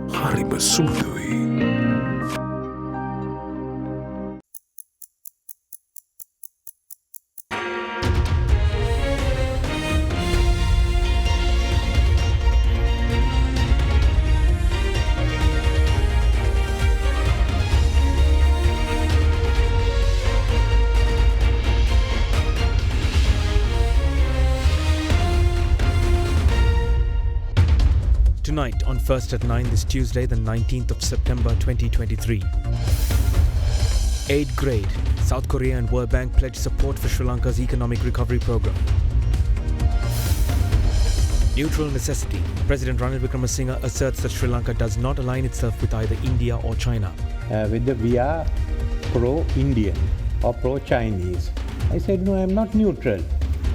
හරිම සුළුයි. Tonight on First at 9 this Tuesday, the 19th of September 2023. 8th grade, South Korea and World Bank pledge support for Sri Lanka's economic recovery program. Neutral necessity. President Ranil Wickremesinghe asserts that Sri Lanka does not align itself with either India or China. Whether we are pro-Indian or pro-Chinese. I said, no, I am not neutral.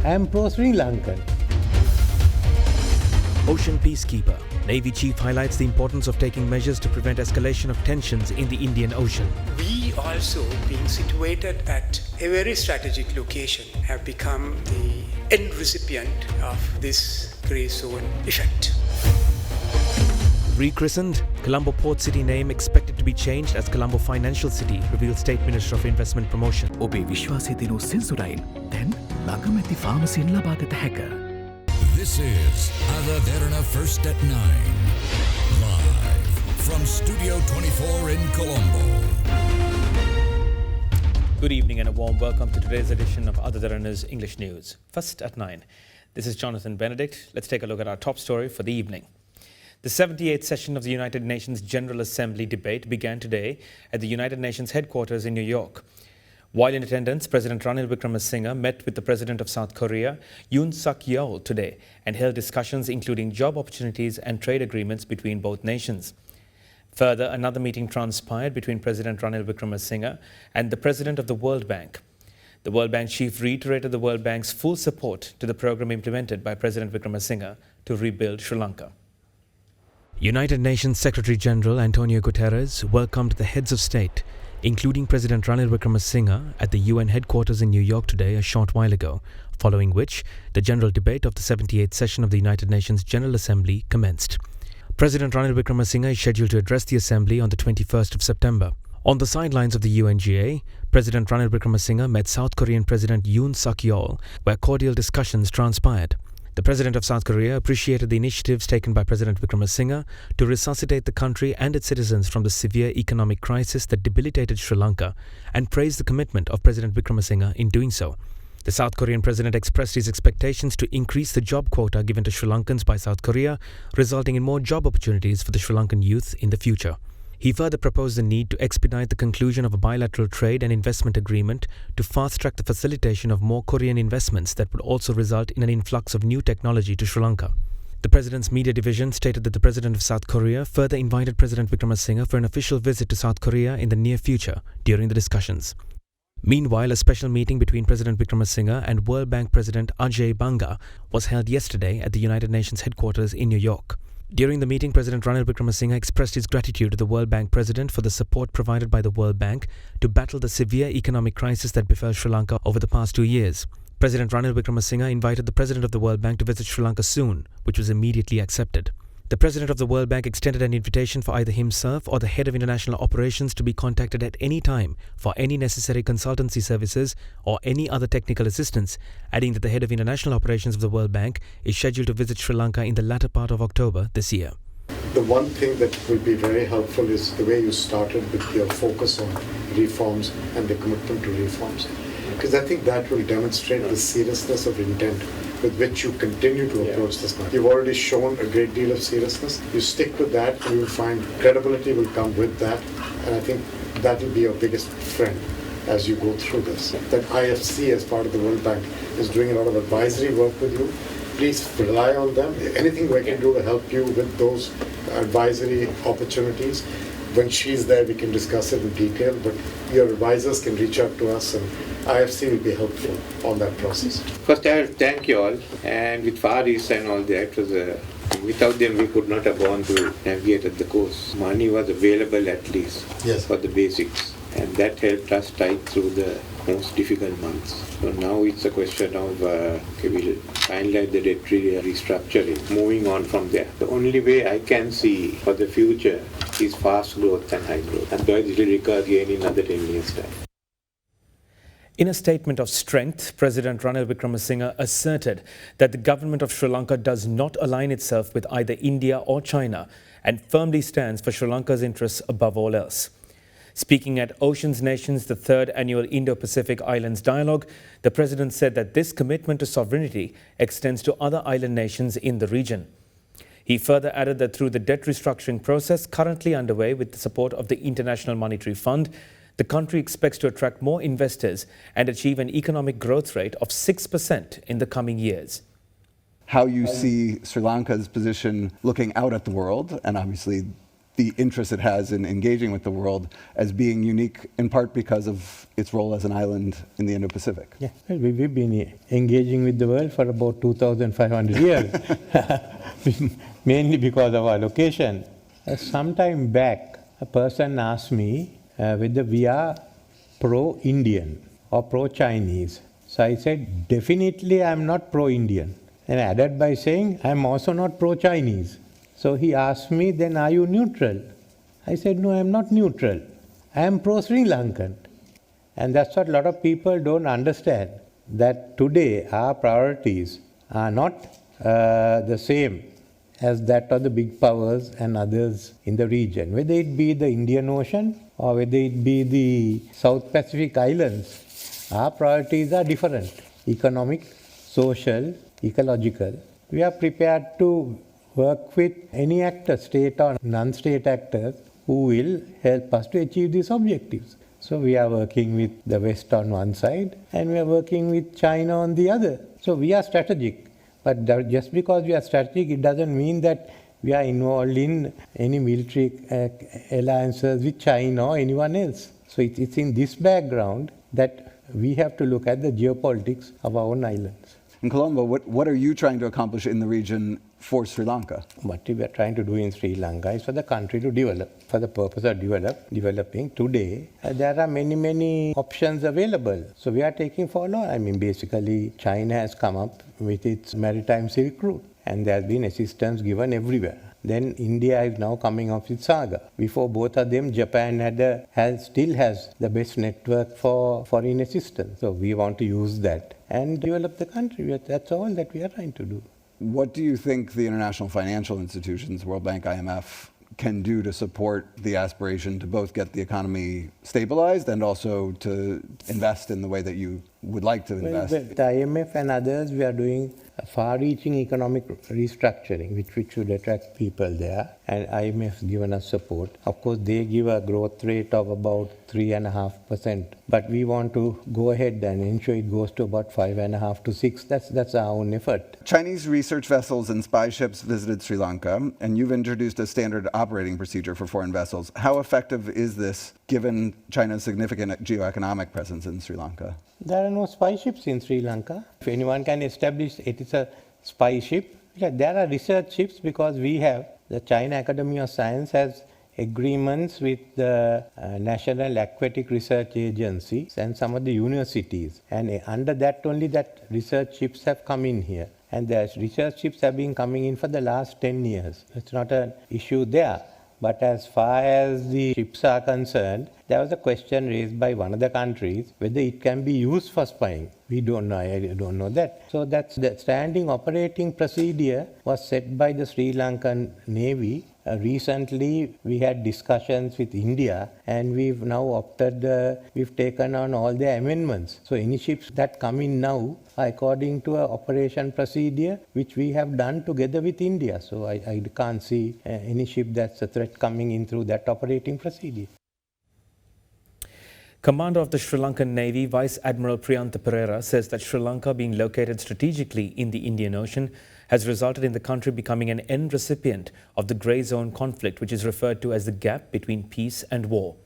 I am pro-Sri Lankan. Ocean peacekeeper. Navy chief highlights the importance of taking measures to prevent escalation of tensions in the Indian Ocean. We also, being situated at a very strategic location, have become the end recipient of this grey zone effect. Rechristened, Colombo port city name expected to be changed as Colombo Financial City, reveals State Minister of Investment Promotion. ඔබේ විශ්වාසය දෙනු සෙන්සුරයින් දැන් ළඟම ඇති ෆාමසියෙන් ලබාගත හැක. This is AdaDerana First at 9. Live from Studio 24 in Colombo. Good evening and a warm welcome to today's edition of AdaDerana's English News. First at 9. This is Jonathan Benedict. Let's take a look at our top story for the evening. The 78th session of the United Nations General Assembly debate began today at the United Nations headquarters in New York. While in attendance, President Ranil Wickremesinghe met with the President of South Korea, Yoon Suk-yeol, today and held discussions including job opportunities and trade agreements between both nations. Further, another meeting transpired between President Ranil Wickremesinghe and the President of the World Bank. The World Bank chief reiterated the World Bank's full support to the program implemented by President Wickremesinghe to rebuild Sri Lanka. United Nations Secretary-General Antonio Guterres welcomed the heads of state, including President Ranil Wickremesinghe, at the UN headquarters in New York today a short while ago, following which the general debate of the 78th session of the United Nations General Assembly commenced. President Ranil Wickremesinghe is scheduled to address the Assembly on the 21st of September. On the sidelines of the UNGA, President Ranil Wickremesinghe met South Korean President Yoon Suk-yeol, where cordial discussions transpired. The President of South Korea appreciated the initiatives taken by President Wickremesinghe to resuscitate the country and its citizens from the severe economic crisis that debilitated Sri Lanka and praised the commitment of President Wickremesinghe in doing so. The South Korean President expressed his expectations to increase the job quota given to Sri Lankans by South Korea, resulting in more job opportunities for the Sri Lankan youth in the future. He further proposed the need to expedite the conclusion of a bilateral trade and investment agreement to fast-track the facilitation of more Korean investments that would also result in an influx of new technology to Sri Lanka. The President's media division stated that the President of South Korea further invited President Wickremesinghe for an official visit to South Korea in the near future during the discussions. Meanwhile, a special meeting between President Wickremesinghe and World Bank President Ajay Banga was held yesterday at the United Nations headquarters in New York. During the meeting, President Ranil Wickremesinghe expressed his gratitude to the World Bank President for the support provided by the World Bank to battle the severe economic crisis that befell Sri Lanka over the past 2 years. President Ranil Wickremesinghe invited the President of the World Bank to visit Sri Lanka soon, which was immediately accepted. The President of the World Bank extended an invitation for either himself or the head of international operations to be contacted at any time for any necessary consultancy services or any other technical assistance, adding that the head of international operations of the World Bank is scheduled to visit Sri Lanka in the latter part of October this year. The one thing that will be very helpful is the way you started with your focus on reforms and the commitment to reforms. Because I think that will demonstrate the seriousness of intent with which you continue to approach this matter. You've already shown a great deal of seriousness. You stick with that, you will find credibility will come with that, and I think that will be your biggest friend as you go through this. That IFC, as part of the World Bank, is doing a lot of advisory work with you. Please rely on them. Anything we can do to help you with those advisory opportunities. When she's there, we can discuss it in detail, but your advisors can reach out to us, and IFC will be helpful on that process. First, I will thank you all, and with Far East and all that, it was without them we could not have gone to navigate at the coast. Money was available at least for the basics. and that helped us tide through the most difficult months. So now it's a question of we'll finalize the debt restructuring, moving on from there. The only way I can see for the future is fast growth and high growth. Otherwise it will recur again in another 10 years' time. In a statement of strength, President Ranil Wickremesinghe asserted that the government of Sri Lanka does not align itself with either India or China and firmly stands for Sri Lanka's interests above all else. Speaking at Oceans Nations, the third annual Indo-Pacific Islands Dialogue, the President said that this commitment to sovereignty extends to other island nations in the region. He further added that through the debt restructuring process currently underway with the support of the International Monetary Fund, the country expects to attract more investors and achieve an economic growth rate of 6% in the coming years. How you see Sri Lanka's position looking out at the world, and obviously the interest it has in engaging with the world as being unique in part because of its role as an island in the Indo-Pacific. Yeah, well, we've been engaging with the world for about 2,500 years, mainly because of our location. Some time back, a person asked me whether we are pro-Indian or pro-Chinese. So I said, definitely I'm not pro-Indian. And I added by saying, I'm also not pro-Chinese. So he asked me, then are you neutral? I said, no, I'm not neutral. I am pro-Sri Lankan. And that's what a lot of people don't understand, that today our priorities are not the same as that of the big powers and others in the region. Whether it be the Indian Ocean or whether it be the South Pacific Islands, our priorities are different. Economic, social, ecological. We are prepared to work with any actor, state or non-state actors, who will help us to achieve these objectives. So we are working with the West on one side and we are working with China on the other. So we are strategic. But just because we are strategic, it doesn't mean that we are involved in any military alliances with China or anyone else. So it's in this background that we have to look at the geopolitics of our own islands. In Colombo, what are you trying to accomplish in the region for Sri Lanka? What we are trying to do in Sri Lanka is for the country to develop. For the purpose of developing today, there are many options available. So we are taking forward. I mean, basically, China has come up with its maritime Silk Route, and there has been assistance given everywhere. Then India is now coming up with Saga. Before both of them, Japan still has the best network for foreign assistance. So we want to use that and develop the country. That's all that we are trying to do. What do you think the international financial institutions, World Bank, IMF, can do to support the aspiration to both get the economy stabilized and also to invest in the way that you would like to invest? Well, the IMF and others, we are doing a far-reaching economic restructuring, which should attract people there. And IMF has given us support. Of course, they give a growth rate of about 3.5%. But we want to go ahead and ensure it goes to about 5.5 to 6. That's our own effort. Chinese research vessels and spy ships visited Sri Lanka, and you've introduced a standard operating procedure for foreign vessels. How effective is this, given China's significant geoeconomic presence in Sri Lanka? There are no spy ships in Sri Lanka. If anyone can establish it is a spy ship, there are research ships because we have, the China Academy of Science has agreements with the National Aquatic Research Agency and some of the universities. And under that only that research ships have come in here. And the research ships have been coming in for the last 10 years. It's not an issue there. But as far as the ships are concerned, there was a question raised by one of the countries whether it can be used for spying. We don't know, I don't know that. So that's the standing operating procedure was set by the Sri Lankan Navy. Recently, we had discussions with India and we've now we've taken on all the amendments. So any ships that come in now are according to an operation procedure which we have done together with India. So I can't see any ship that's a threat coming in through that operating procedure. Commander of the Sri Lankan Navy, Vice Admiral Priyantha Perera, says that Sri Lanka, being located strategically in the Indian Ocean, has resulted in the country becoming an end recipient of the grey zone conflict, which is referred to as the gap between peace and war.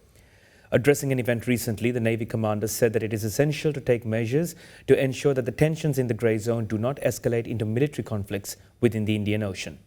Addressing an event recently, the Navy commander said that it is essential to take measures to ensure that the tensions in the grey zone do not escalate into military conflicts within the Indian Ocean.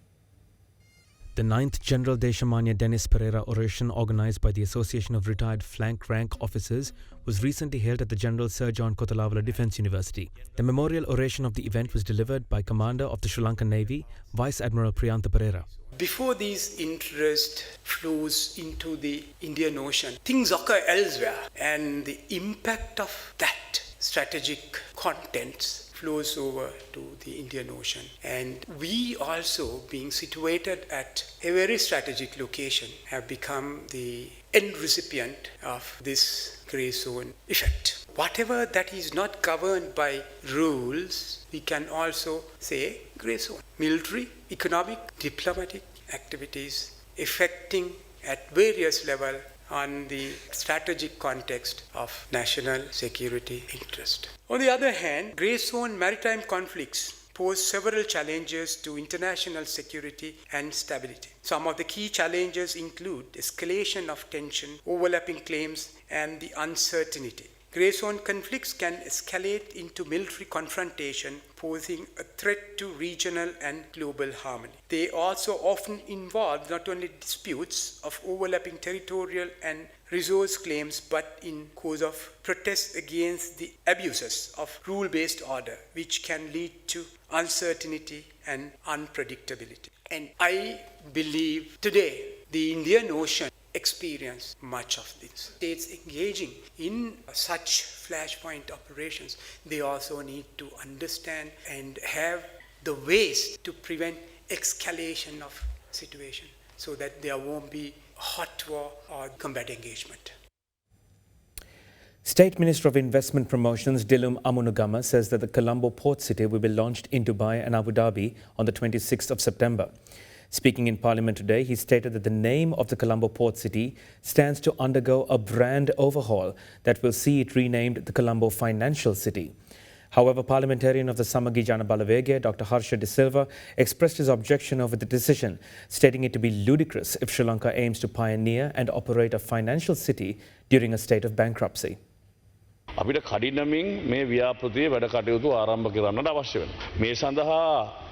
The 9th General Deshamanya Dennis Pereira oration organised by the Association of Retired Flank Rank Officers was recently held at the General Sir John Kotalawala Defence University. The memorial oration of the event was delivered by Commander of the Sri Lankan Navy, Vice Admiral Priyantha Pereira. Before these interest flows into the Indian Ocean, things occur elsewhere, and the impact of that strategic contents flows over to the Indian Ocean. And we also, being situated at a very strategic location, have become the end recipient of this grey zone effect. Whatever that is not governed by rules, we can also say grey zone. Military, economic, diplomatic activities affecting at various levels on the strategic context of national security interest. On the other hand, grey zone maritime conflicts pose several challenges to international security and stability. Some of the key challenges include escalation of tension, overlapping claims, and the uncertainty. Grey zone conflicts can escalate into military confrontation, posing a threat to regional and global harmony. They also often involve not only disputes of overlapping territorial and resource claims, but in cause of protests against the abuses of rule-based order, which can lead to uncertainty and unpredictability. And I believe today the Indian Ocean experience much of this. States engaging in such flashpoint operations, they also need to understand and have the ways to prevent escalation of situation so that there won't be hot war or combat engagement. State Minister of Investment Promotions Dilum Amunugama says that the Colombo port city will be launched in Dubai and Abu Dhabi on the 26th of September. Speaking in Parliament today, he stated that the name of the Colombo port city stands to undergo a brand overhaul that will see it renamed the Colombo Financial City. However, parliamentarian of the Samagi Jana Balawege, Dr. Harsha De Silva, expressed his objection over the decision, stating it to be ludicrous if Sri Lanka aims to pioneer and operate a financial city during a state of bankruptcy. අපිට කඩිනමින් මේ ව්‍යාපෘතියේ වැඩ කටයුතු ආරම්භ කරන්නට අවශ්‍ය වෙනවා. මේ සඳහා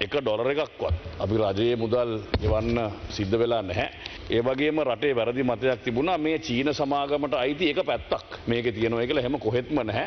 $1 එකක්වත් අපි රජයේ මුදල් ගෙවන්න සිද්ධ වෙලා නැහැ. ඒ වගේම රටේ වැරදි මතයක් තිබුණා මේ චීන සමාගමට අයිති එක පැත්තක් මේකේ තියෙනවා කියලා හැම කොහෙත්ම නැහැ.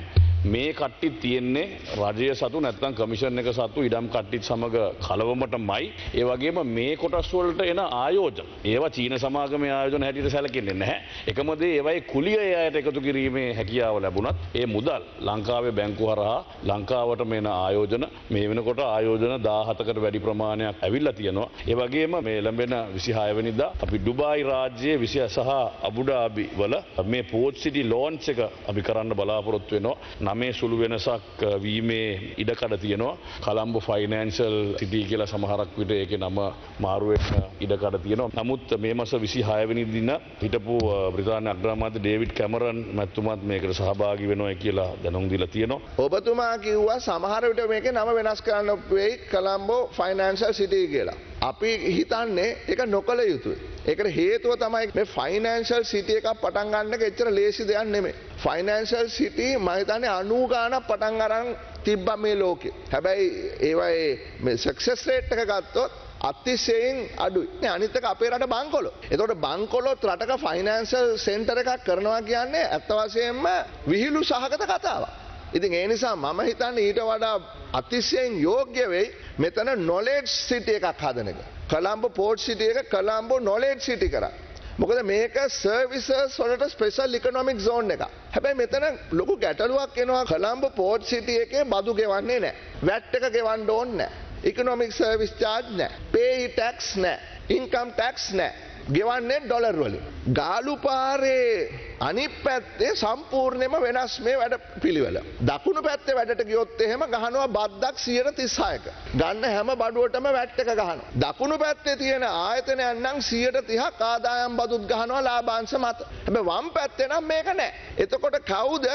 මේ කට්ටිය තියෙන්නේ රජය සතු නැත්නම් කමිෂන් එක සතු ඉඩම් කට්ටිත් සමග කලවමටමයි. ඒ වගේම මේ කොටස් වලට එන ආයෝජන ඒවා චීන සමාගමේ ආයෝජන හැටියට සැලකෙන්නේ නැහැ. එකම දේ ඒවයි කුලිය අයට එකතු කිරීමේ හැකියාව ලැබුණත් ඒ මුදල් ලංකාවේ බැංකු හරහා ලංකාවට මෙන ආයෝජන මේ වෙනකොට ආයෝජන 17කට වැඩි ප්‍රමාණයක් ඇවිල්ලා තියෙනවා. ඒ වගේම මේ ලැබෙන 26 වෙනිදා අපි ඩුබායි රාජ්‍යයේ 20 සහ අබුඩාබි වල මේ පෝර්ට් සිටි ලොන්ච් එක අපි කරන්න බලාපොරොත්තු වෙනවා. මේ සුළු වෙනසක් වීමේ ඉඩකඩ තියෙනවා. කොළඹ ෆයිනෑන්ෂල් සිටි කියලා සමහරක් විට ඒකේ නම මාරු වෙන ඉඩකඩ තියෙනවා. නමුත් මේ මාස 26 වෙනි දින හිටපු බ්‍රිතාන්‍ය අග්‍රාමාත්‍ය ඩේවිඩ් කැමරන් මැතිතුමාත් මේකට සහභාගී වෙනවා කියලා දැනුම් දීලා තියෙනවා. ඔබතුමා කිව්වා සමහර විට මේකේ නම වෙනස් කරන්න වෙයි කොළඹ ෆයිනෑන්ෂල් සිටි කියලා. අපි හිතන්නේ ඒක නොකළ යුතුයි. ඒකට හේතුව තමයි මේ ෆයිනෑන්ෂල් සිටි එකක් පටන් ගන්න එක එච්චර ලේසි දෙයක් නෙමෙයි. ෆයිනෑන්ෂල් සිටි මම හිතන්නේ 90 ගාණක් පටන් අරන් තිබ්බා මේ ලෝකේ. හැබැයි ඒවායේ මේ සක්සස් රේට් එක ගත්තොත් අතිශයින් අඩුයි. අනිත් එක අපේ රට බංකොලො. එතකොට බංකොලොත් රටක ෆයිනෑන්ෂල් සෙන්ටර් එකක් කරනවා කියන්නේ අත්ත වශයෙන්ම විහිළු සහගත කතාවක්. ඉතින් ඒ නිසා මම හිතන්නේ ඊට වඩා අතිශයින් යෝග්‍ය වෙයි මෙතන නොලෙජ් සිටි එකක් හදන එක. කොළඹ පෝර්ට් සිටි එක කොළඹ නොලෙජ් සිටි කරා. මොකද මේක සර්විසස් වලට ස්පෙෂල් ඉකොනොමික් සෝන් එකක්. හැබැයි මෙතන ලොකු ගැටලුවක් එනවා කොළඹ පෝර්ට් සිටි එකේ බදු ගෙවන්නේ නැහැ. වැට් එක ගෙවන්න ඕනේ නැහැ. ඉකොනොමික් සර්විස් චාර්ජ් නැහැ. පේයි ටැක්ස් නැහැ. ඉන්කම් ටැක්ස් නැහැ. ගෙවන්නේ ඩොලර් වලින්. ගාලු පාරේ අනිත් පැත්තේ සම්පූර්ණයෙන්ම වෙනස් මේ වැඩ පිළිවෙල. දකුණු පැත්තේ වැඩට ගියොත් එහෙම ගහනවා බද්දක් 136ක. ගන්න හැම බඩුවටම වැට් එක ගහනවා. දකුණු පැත්තේ තියෙන ආයතනයන් නම් 130ක් ආදායම් බදුත් ගහනවා ලාභාංශ මත. හැබැයි වම් පැත්තේ නම් මේක නැහැ. එතකොට කවුද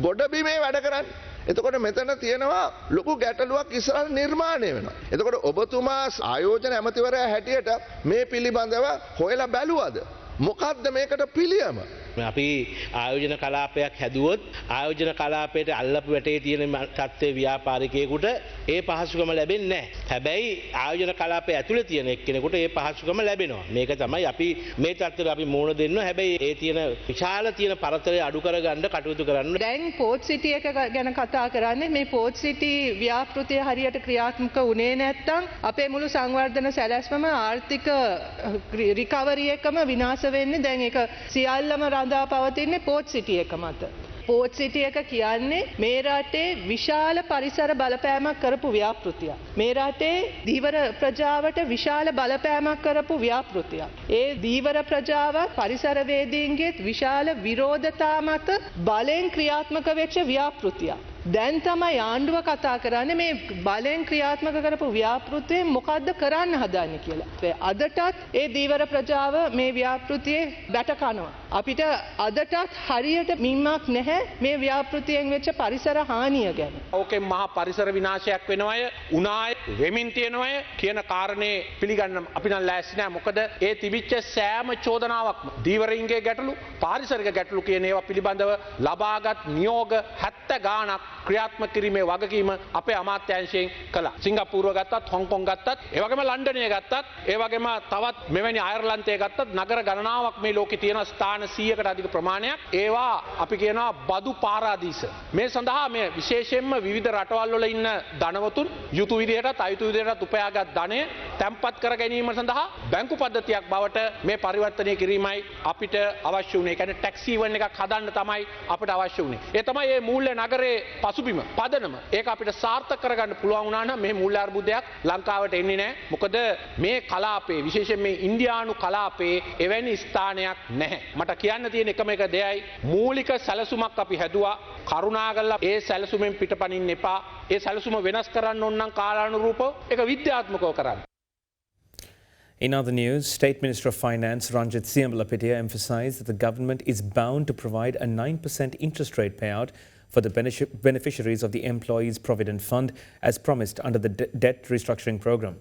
ගොඩබිමේ වැඩ කරන්නේ? එතකොට මෙතන තියෙනවා ලොකු ගැටලුවක් ඉස්සරහ නිර්මාණය වෙනවා. එතකොට ඔබතුමා ආයෝජන ඇමතිවරයා හැටියට මේ පිළිබඳව හොයලා බැලුවද? මොකද්ද මේකට පිළියම? අපි ආයෝජන කලාපයක් හැදුවොත් ආයෝජන කලාපයට අල්ලපු වැටේ තියෙන තත්ත්වයේ ව්‍යාපාරිකයෙකුට ඒ පහසුකම ලැබෙන්නේ නැහැ. හැබැයි ආයෝජන කලාපයේ ඇතුලේ තියෙන එක්කෙනෙකුට ඒ පහසුකම ලැබෙනවා. මේක තමයි අපි මේ තත්ත්වයට අපි මුහුණ දෙන්න. හැබැයි ඒ තියෙන විශාල තියෙන පරතරය අඩු කරගන්න කටයුතු කරන්න. දැන් පෝට් සිටි එක ගැන කතා කරන්නේ මේ පෝට් සිටි ව්‍යාපෘතිය හරියට ක්‍රියාත්මක වුණේ නැත්නම් අපේ මුළු සංවර්ධන සැලැස්මම ආර්ථික රිකවරි එකම විනාශ වෙන්නේ. දැන් ඒක සියල්ලම රඳා පවතින්නේ පෝට් සිටි එක මත. පෝට් සිටි එක කියන්නේ මේ රටේ විශාල පරිසර බලපෑමක් කරපු ව්‍යාපෘතියක්. මේ රටේ දීවර ප්‍රජාවට විශාල බලපෑමක් කරපු ව්‍යාපෘතියක්. ඒ දීවර ප්‍රජාව පරිසරවේදීන්ගේ විශාල විරෝධතා මත බලෙන් ක්‍රියාත්මක වෙච්ච ව්‍යාපෘතියක්. දැන් තමයි ආණ්ඩුව කතා කරන්නේ මේ බලෙන් ක්‍රියාත්මක කරපු ව්‍යාපෘතියෙන් මොකද්ද කරන්න හදන්නේ කියලා. අදටත් ඒ දීවර ප්‍රජාව මේ ව්‍යාපෘතියේ බැට කනවා. අපිට අදටත් හරියට මින්මක් නැහැ මේ ව්‍යාපෘතියෙන් වෙච්ච පරිසර හානිය ගැන. ඕකෙන් මහා පරිසර විනාශයක් වෙනවය, උනාය, වෙමින් තියෙනවය කියන කාරණේ පිළිගන්න අපි නම් ලෑස්ති නැහැ. මොකද ඒ තිබිච්ච සෑම චෝදනාවක්ම දීවරින්ගේ ගැටලු, පාරිසරික ගැටලු කියන ඒවා පිළිබඳව ලබාගත් නියෝග 70 ගාණක් ක්‍රියාත්මක කිරීමේ වගකීම අපේ අමාත්‍යාංශයෙන් කළා. සිංගප්පූරුව ගත්තත්, හොංකොං ගත්තත්, ඒ වගේම ලන්ඩනය ගත්තත්, ඒ වගේම තවත් මෙවැනි අයර්ලන්තය ගත්තත් නගර ගණනාවක් මේ ලෝකේ තියෙන ස්ථාන 100කට අධික ප්‍රමාණයක්. ඒවා අපි කියනවා බදු පාරාදීස. මේ සඳහා මේ විශේෂයෙන්ම විවිධ රටවල් වල ඉන්න ධනවතුන් යුතු විදිහටත් අයුතු විදිහටත් උපයාගත් ධනය තැන්පත් කර ගැනීම සඳහා බැංකු පද්ධතියක් බවට මේ පරිවර්තනය කිරීමයි අපිට අවශ්‍ය වුණේ. ඒ කියන්නේ ටැක්ස් හේවන් එකක් හදන්න තමයි අපිට අවශ්‍ය වුණේ. ඒ තමයි මේ මූල්‍ය නගරේ පසුබිම පදනම. ඒක අපිට සාර්ථක කරගන්න පුළුවන් වුණා නම් මේ මූල්‍ය අර්බුදයක් ලංකාවට එන්නේ නැහැ. මොකද මේ කලාපේ විශේෂයෙන් මේ ඉන්දියානු කලාපේ එවැනි ස්ථානයක් නැහැ. මට කියන්න තියෙන එකම එක දෙයයි මූලික සැලසුමක් අපි හැදුවා. කරුණාකරලා ඒ සැලසුමෙන් පිටපනින්න එපා. ඒ සැලසුම වෙනස් කරන්න ඕන නම් කාලානුරූපව ඒක විද්‍යාත්මකව කරන්න. In other news, State Minister of Finance Ranjit Siamalapitia emphasised that the government is bound to provide a 9% interest rate payout for the beneficiaries of the Employees Provident Fund as promised under the debt restructuring programme.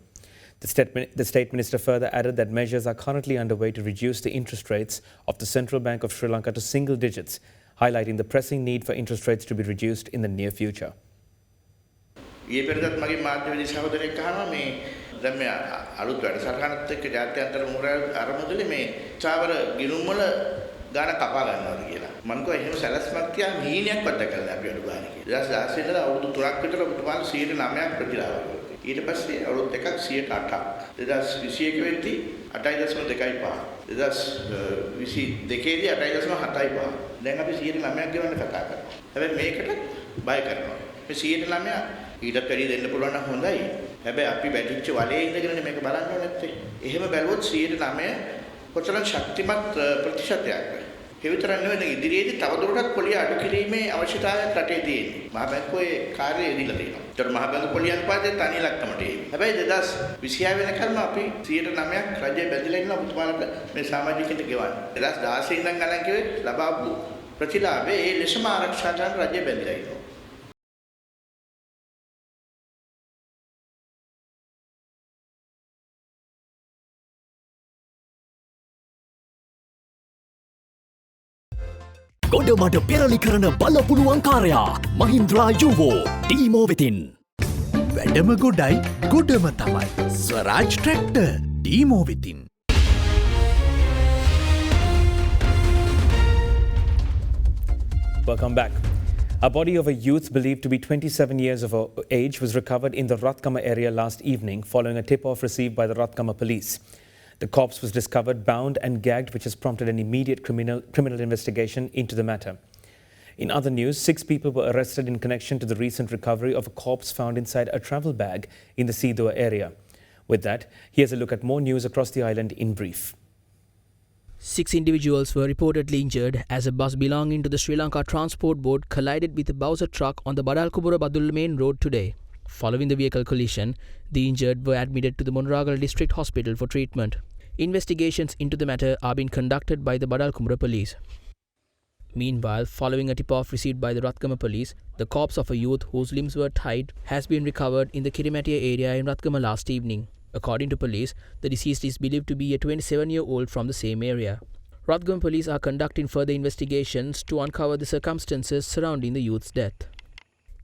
The State Minister further added that measures are currently underway to reduce the interest rates of the Central Bank of Sri Lanka to single digits, highlighting the pressing need for interest rates to be reduced in the near future. දැන් මේ අලුත් වැඩසටහනත් එක්ක ජාත්‍යන්තර මුහුණ ආරම්භදලේ මේ චාවර ගිණුම් වල ගාන කපා ගන්නවාද කියලා. මම කිව්වා එහෙම සැලැස්මක් තියා හීනයක්වත් දැකලා අපි අඩු ගන්න කියලා. 2016 ඉඳලා අවුරුදු 3ක් විතර ඔබතුමාලා 9%ක් ප්‍රතිලාභ කරා. ඊට පස්සේ අවුරුදු දෙකක් 8%ක්. 2021 වෙද්දී 8.25. 2022 දී 8.75. දැන් අපි 9%ක් ගෙවන්න කතා කරනවා. හැබැයි මේකට බය කරනවා. මේ 9% ඊටත් වැඩි දෙන්න පුළුවන් නම් හොඳයි. හැබැයි අපි වැටිච්ච වලේ ඉඳගෙන මේක බලන්න ඕනේ නැත්තේ. එහෙම බැලුවොත් 9% කොතරම් ශක්තිමත් ප්‍රතිශතයක්ද? ඒ විතරක් නෙවෙයි ඉදිරියේදී තවදුරටත් පොලිය අඩු කිරීමේ අවශ්‍යතාවයක් රටේ තියෙනවා. මහ බැංකුවේ කාර්යය එදිලා තියෙනවා. ඒතර මහ බැංකු පොලිය අනුපාතය තනි ලක්කමට එන්නේ. හැබැයි 2026 වෙනකල්ම අපි 9%ක් රජයේ බැඳලා ඉන්න ඔබතුමාලට මේ සමාජිකින්ට ගෙවන්න. 2016 ඉඳන් ගණන් කිව්වේ ලබාපු ප්‍රතිලාභේ ඒ ලෙසම ආරක්ෂා කරන රජයේ බැඳලා ඉන්නවා. ගොඩමඩ පෙරලි කරන බලපුළුවන්කාරයා මහින්ද්‍රා යුවෝ ඩීමෝ වෙතින්. වැඩම ගොඩයි ගොඩම තමයි ස්වරාජ් ට්‍රැක්ටර් ඩීමෝ වෙතින්. Welcome back. A body of a youth believed to be 27 years of age was recovered in the Ratkama area last evening following a tip-off received by the Ratkama police. The corpse was discovered bound and gagged, which has prompted an immediate criminal investigation into the matter. In other news, 6 people were arrested in connection to the recent recovery of a corpse found inside a travel bag in the Sidua area. With that, here's a look at more news across the island in brief. 6 individuals were reportedly injured as a bus belonging to the Sri Lanka Transport Board collided with a Bowser truck on the Badalkubura-Badulla main road today. Following the vehicle collision, the injured were admitted to the Monragal District Hospital for treatment. Investigations into the matter are being conducted by the Badalkubura police. Meanwhile, following a tip-off received by the Ratkama police, the corpse of a youth whose limbs were tied has been recovered in the Kirimatia area in Ratkama last evening. According to police, the deceased is believed to be a 27-year-old from the same area. Ratgam police are conducting further investigations to uncover the circumstances surrounding the youth's death.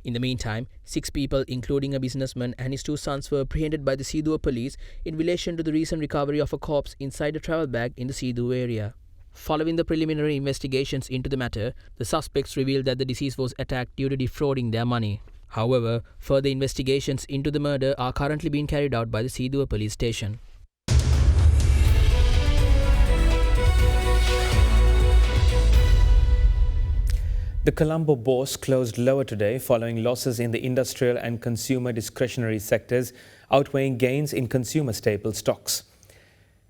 In the meantime, 6 people, including a businessman and his 2 sons, were apprehended by the Sidua police in relation to the recent recovery of a corpse inside a travel bag in the Sidua area. Following the preliminary investigations into the matter, the suspects revealed that the deceased was attacked due to defrauding their money. However, further investigations into the murder are currently being carried out by the Sidua police station. The Colombo bourse closed lower today following losses in the industrial and consumer discretionary sectors, outweighing gains in consumer staple stocks.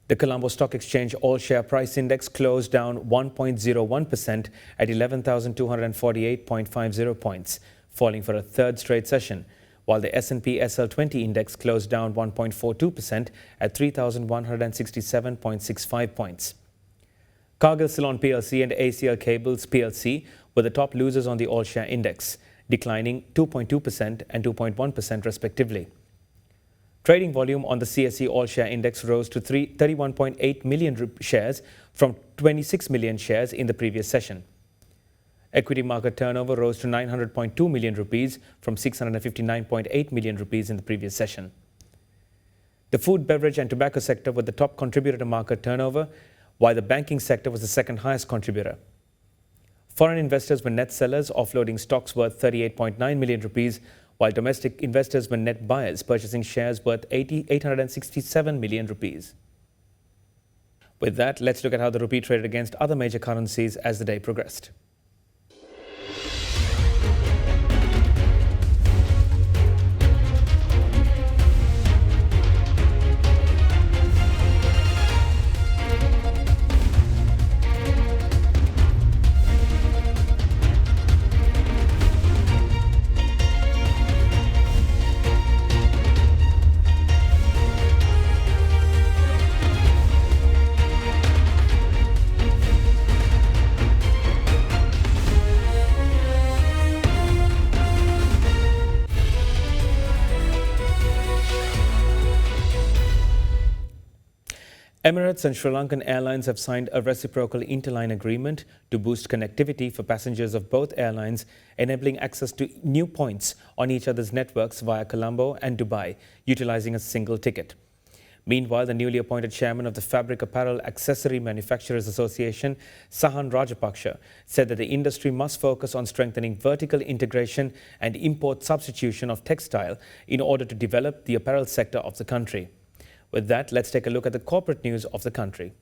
The Colombo Stock Exchange All-Share Price Index closed down 1.01% at 11,248.50 points, falling for a third straight session, while the S&P SL20 Index closed down 1.42% at 3,167.65 points. Cargill Ceylon PLC and ACL Cables PLC were the top losers on the All-Share Index, declining 2.2% and 2.1% respectively. Trading volume on the CSE All-Share Index rose to 31.8 million shares from 26 million shares in the previous session. Equity market turnover rose to 900.2 million rupees from 659.8 million rupees in the previous session. The food, beverage and tobacco sector were the top contributor to market turnover, while the banking sector was the second highest contributor. Foreign investors were net sellers, offloading stocks worth 38.9 million rupees, while domestic investors were net buyers, purchasing shares worth 867 million rupees. With that, let's look at how the rupee traded against other major currencies as the day progressed. Emirates and Sri Lankan Airlines have signed a reciprocal interline agreement to boost connectivity for passengers of both airlines, enabling access to new points on each other's networks via Colombo and Dubai, utilizing a single ticket. Meanwhile, the newly appointed chairman of the Fabric Apparel Accessory Manufacturers Association, Sahan Rajapaksha, said that the industry must focus on strengthening vertical integration and import substitution of textile in order to develop the apparel sector of the country. With that, let's take a look at the corporate news of the country.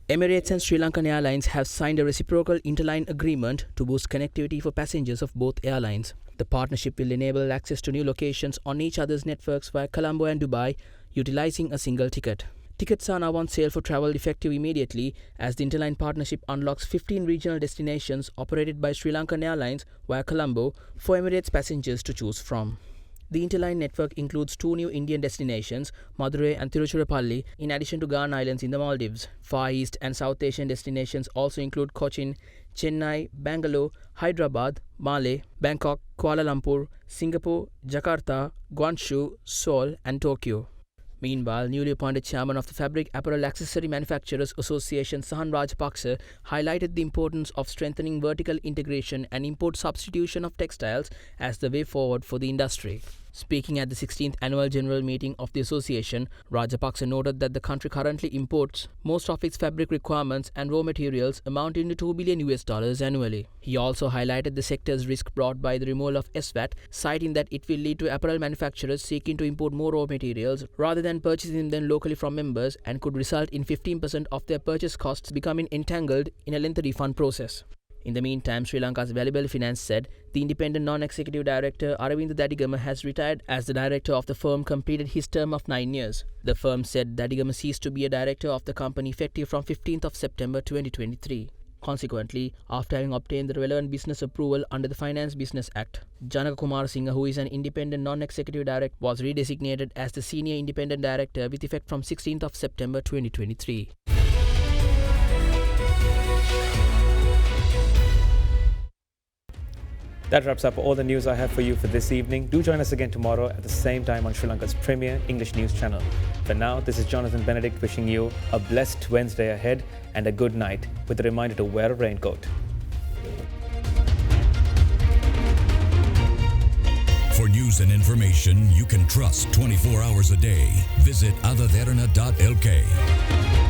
Emirates and Sri Lankan Airlines have signed a reciprocal interline agreement to boost connectivity for passengers of both airlines. The partnership will enable access to new locations on each other's networks via Colombo and Dubai, utilizing a single ticket. Tickets are now on sale for travel effective immediately, as the interline partnership unlocks 15 regional destinations operated by Sri Lankan Airlines via Colombo for Emirates passengers to choose from. The interline network includes 2 new Indian destinations, Madurai and Tiruchirappalli, in addition to Garn Islands in the Maldives. Far East and South Asian destinations also include Cochin, Chennai, Bangalore, Hyderabad, Malé, Bangkok, Kuala Lumpur, Singapore, Jakarta, Guangzhou, Seoul and Tokyo. Meanwhile, newly appointed chairman of the Fabric Apparel Accessory Manufacturers Association, Sahan Rajapaksa, highlighted the importance of strengthening vertical integration and import substitution of textiles as the way forward for the industry. Speaking at the 16th annual general meeting of the association, Rajapaksa noted that the country currently imports most of its fabric requirements and raw materials amounting to $2 billion annually. He also highlighted the sector's risk brought by the removal of SVAT, citing that it will lead to apparel manufacturers seeking to import more raw materials rather than purchasing them locally from members, and could result in 15% of their purchase costs becoming entangled in a lengthy refund process. In the meantime, Sri Lanka's Valuable Finance said the independent non-executive director Aravinda Dadigama has retired as the director of the firm completed his term of 9 years. The firm said Dadigama ceased to be a director of the company effective from 15th of September 2023. Consequently, after having obtained the relevant business approval under the Finance Business Act, Janaka Kumarasinghe, who is an independent non-executive director, was redesignated as the senior independent director with effect from 16th of September 2023. That wraps up all the news I have for you for this evening. Do join us again tomorrow at the same time on Sri Lanka's premier English news channel. For now, this is Jonathan Benedict wishing you a blessed Wednesday ahead and a good night, with a reminder to wear a raincoat. For news and information you can trust 24 hours a day, visit AdaDerana.lk.